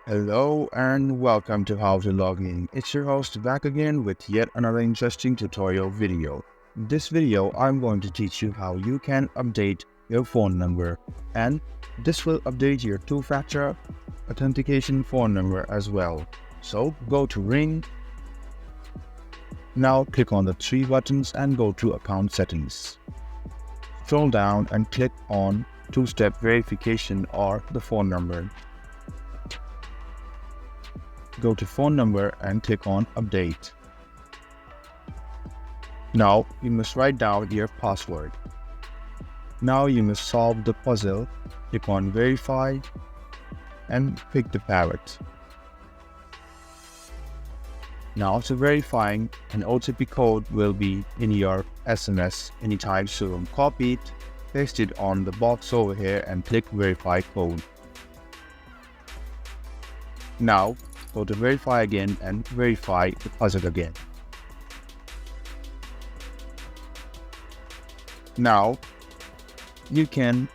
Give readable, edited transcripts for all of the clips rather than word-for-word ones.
Hello and welcome to How to Log In. It's your host back again with yet another interesting tutorial video. In this video, I'm going to teach you how you can update your phone number, and this will update your two-factor authentication phone number as well. So go to Ring. Now click on the three buttons and go to Account Settings. Scroll down and click on two-step verification or the phone number. Go to phone number and click on update. Now you must write down your password. Now you must solve the puzzle. Click on verify and pick the parrot. Now after verifying, an OTP code will be in your SMS anytime soon. Copy it, paste it on the box over here and click verify code. Now go to verify again and verify the puzzle again. Now you can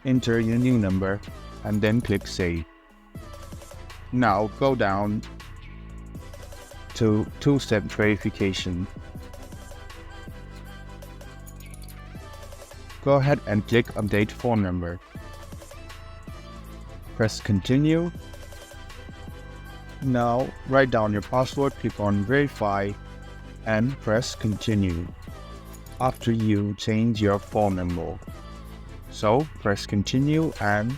enter your new number and then click save. Now go down to two-step verification. Go ahead and click update phone number. Press continue. Now write down your password, click on verify and press continue after you change your phone number. So press continue and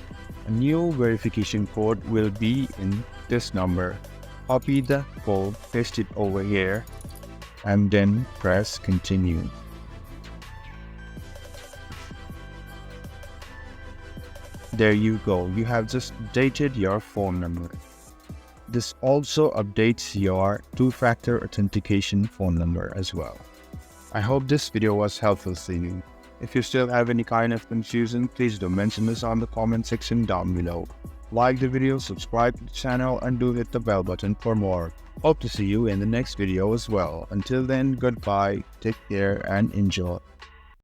a new verification code will be in this number. Copy the code, paste it over here and then press continue. There you go, you have just updated your phone number. This also updates your two-factor authentication phone number as well. I hope this video was helpful to you. If you still have any kind of confusion, please do mention this on the comment section down below. Like the video, subscribe to the channel and do hit the bell button for more. Hope to see you in the next video as well. Until then, goodbye, take care and enjoy.